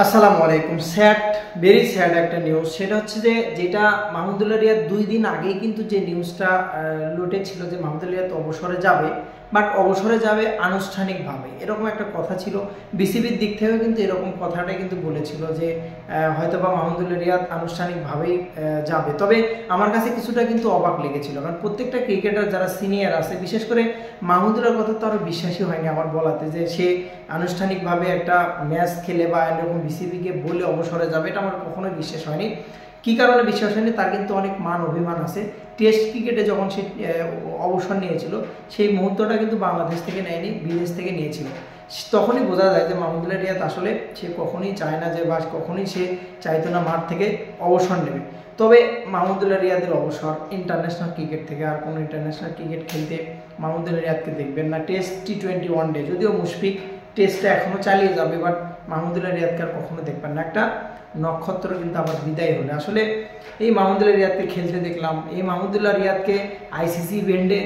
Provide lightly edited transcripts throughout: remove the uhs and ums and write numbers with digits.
আসসালামু আলাইকুম। Very sad একটা নিউজ। সেটা হচ্ছে যেটা মাহমুদুল্লাহ রিয়াদ 2 দিন আগেই কিন্তু যে নিউজটা লুটে ছিল যে মাহমুদুল্লাহ রিয়াদ অবসরে যাবে, বাট অবসরে যাবে আনুষ্ঠানিকভাবে, এরকম একটা কথা ছিল। বিসিবির দিক থেকেও কিন্তু এরকম কথাটাই কিন্তু বলেছিল যে হয়তোবা মাহমুদুল্লাহ রিয়াদ আনুষ্ঠানিকভাবেই যাবে। তবে আমার কাছে কিছুটা কিন্তু অবাক লেগেছিল, কারণ প্রত্যেকটা ক্রিকেটার যারা সিনিয়র আছে, বিশেষ করে মাহমুদুল্লাহর কথা তো আরও বিশ্বাসই হয়নি আমার বলাতে যে সে আনুষ্ঠানিকভাবে একটা ম্যাচ খেলে বা এরকম বিসিবিকে বলে অবসরে যাবে, এটা আমার কখনোই বিশ্বাস হয়নি। কী কারণে বিশ্বাস হয়নি, তার কিন্তু অনেক মান অভিমান আছে। টেস্ট ক্রিকেটে যখন সে অবসর নিয়েছিল, সেই মুহূর্তটা কিন্তু বাংলাদেশ থেকে নেয়নি, বিদেশ থেকে নিয়েছিল। তখনই বোঝা যায় যে মাহমুদুল্লাহ রিয়াদ আসলে সে কখনোই চায় না যে, বা কখনোই সে চাইতো না মাঠ থেকে অবসর নেবে। তবে মাহমুদুল্লাহ রিয়াদের অবসর ইন্টারন্যাশনাল ক্রিকেট থেকে, আর কোনো ইন্টারন্যাশনাল ক্রিকেট খেলতে মাহমুদুল্লাহ রিয়াদকে দেখবেন না। টেস্ট T20 ওয়ানডে, যদিও মুশফিক টেস্টটা এখনও চালিয়ে যাবে, বাট মাহমুদুল্লাহ রিয়াদকে আর কখনো দেখবেন না। একটা নক্ষত্র কিন্তু আবার বিদায় হলে আসলে এই মাহমুদুল্লাহ রিয়াদকে খেলতে দেখলাম। এই মাহমুদুল্লাহ রিয়াদকে আইসিসি ইভেন্টে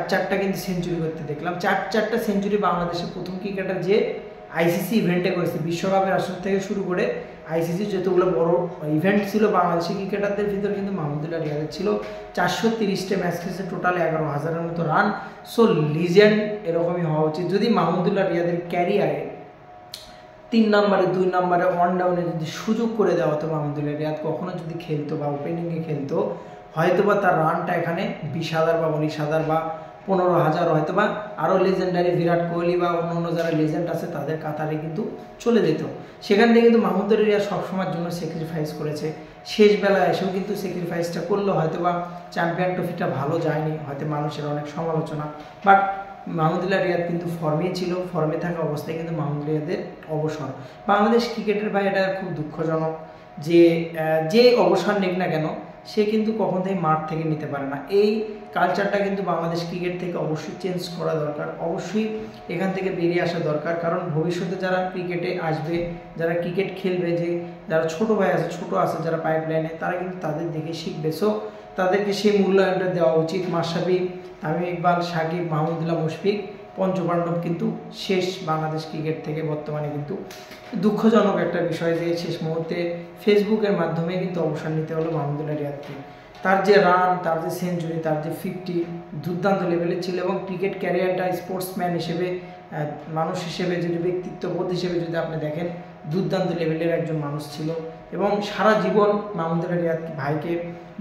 চারটা কিন্তু সেঞ্চুরি করতে দেখলাম। চারটা সেঞ্চুরি বাংলাদেশের প্রথম ক্রিকেটার যে আইসিসি ইভেন্টে করেছে। বিশ্বকাপের আসর থেকে শুরু করে আইসিসি যতগুলো বড় ইভেন্ট ছিল বাংলাদেশি ক্রিকেটারদের ভিতরে কিন্তু মাহমুদুল্লাহ রিয়াদের ছিল। 430টা ম্যাচ খেলেছে, টোটাল 11,000-এর মতো রান। সো লিজেন্ড এরকমই হওয়া উচিত। যদি মাহমুদুল্লাহ রিয়াদের ক্যারিয়ারে 3 নম্বরে 2 নম্বরে ওয়ান ডাউনে যদি সুযোগ করে দেওয়া হতো, মাহমুদুল্লাহ রিয়াদ কখনো যদি খেলতো বা ওপেনিংয়ে খেলতো, হয়তোবা তার রানটা এখানে 20,000 বা 19,000 বা 15,000, হয়তোবা আরও লেজেন্ডারি বিরাট কোহলি বা অন্য যারা লেজেন্ড আছে তাদের কাতারে কিন্তু চলে যেত। সেখান থেকে কিন্তু মাহমুদুল্লাহ রিয়াদ সবসময়ের জন্য স্যাক্রিফাইস করেছে। শেষ বেলায় এসেও কিন্তু স্যাক্রিফাইসটা করলো। হয়তোবা চ্যাম্পিয়ন ট্রফিটা ভালো যায়নি, হয়তো মানুষের অনেক সমালোচনা, বাট মাহমুদুল্লাহ রিয়াদ কিন্তু ফর্মেই ছিল। ফর্মে থাকা অবস্থায় কিন্তু মাহমুদুল্লাহ রিয়াদের অবসর। বাংলাদেশ ক্রিকেটের ভাই এটা খুব দুঃখজনক যে অবসর নেক না কেন, সে কিন্তু কখন থেকে মাঠ থেকে নিতে পারে না। এই কালচারটা কিন্তু বাংলাদেশ ক্রিকেট থেকে অবশ্যই চেঞ্জ করা দরকার, অবশ্যই এখান থেকে বেরিয়ে আসা দরকার। কারণ ভবিষ্যতে যারা ক্রিকেটে আসবে, যারা ক্রিকেট খেলবে, যারা ছোট ভাই আছে, ছোট আছে যারা পাইপলাইনে, তারা কিন্তু তাদের দেখে শিখবে। সো তাদেরকে সেই মূল্যায়নটা দেওয়া উচিত। মাশরাফি, তামিম ইকবাল, সাকিব, মাহমুদুল্লাহ, মুশফিক, পঞ্চপাণ্ডব কিন্তু শেষ বাংলাদেশ ক্রিকেট থেকে। বর্তমানে কিন্তু দুঃখজনক একটা বিষয় যে শেষ মুহূর্তে ফেসবুকের মাধ্যমে কিন্তু অবসর নিতে হলো মাহমুদুল্লাহ রিয়াদকে। তার যে রান, তার যে সেঞ্চুরি, তার যে 50 দুর্দান্ত লেভেলের ছিল, এবং ক্রিকেট ক্যারিয়ারটা স্পোর্টসম্যান হিসেবে, মানুষ হিসেবে, যদি ব্যক্তিত্ববোধ হিসেবে যদি আপনি দেখেন, দুর্দান্ত লেভেলের একজন মানুষ ছিল। এবং সারা জীবন মাহমুদুল্লাহ রিয়াদ ভাইকে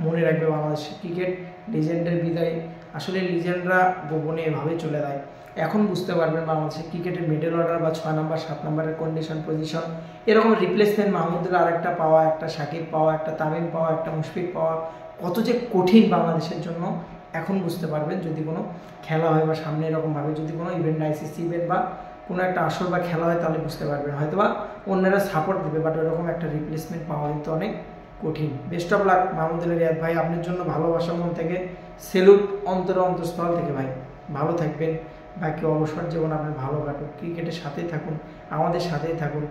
মনে রাখবে বাংলাদেশ ক্রিকেট। লিজেন্ডের বিদায়, আসলে লিজেন্ডরা গোপনে এভাবেই চলে যায়। এখন বুঝতে পারবেন বাংলাদেশের ক্রিকেটের মিডল অর্ডার বা 6 নম্বর 7 নম্বরের কন্ডিশন পজিশন, এরকম রিপ্লেসমেন্ট মাহমুদুল্লাহ আরেকটা পাওয়া, একটা সাকিব পাওয়া, একটা তামিম পাওয়া, একটা মুশফিক পাওয়া কত যে কঠিন বাংলাদেশের জন্য এখন বুঝতে পারবেন। যদি কোনো খেলা হয় বা সামনে এরকমভাবে যদি কোনো ইভেন্ট, আইসিসি ইভেন্ট বা কোনো একটা আসর বা খেলা হয়, তাহলে বুঝতে পারবেন। হয়তোবা অন্যরা সাপোর্ট দেবে, বাট ওরকম একটা রিপ্লেসমেন্ট পাওয়া কিন্তু অনেক কঠিন। Best of luck Mahmudullah Riyad ভাই, আপনার জন্য ভালোবাসা মন থেকে সেলুট, অন্তরস্থল থেকে ভাই। ভালো থাকবেন, বাকি অবসর জীবন আপনার ভালো কাটুক। ক্রিকেটের সাথেই থাকুন, আমাদের সাথেই থাকুন,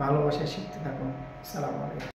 ভালোবাসা শিখতে থাকুন। আসসালামু আলাইকুম।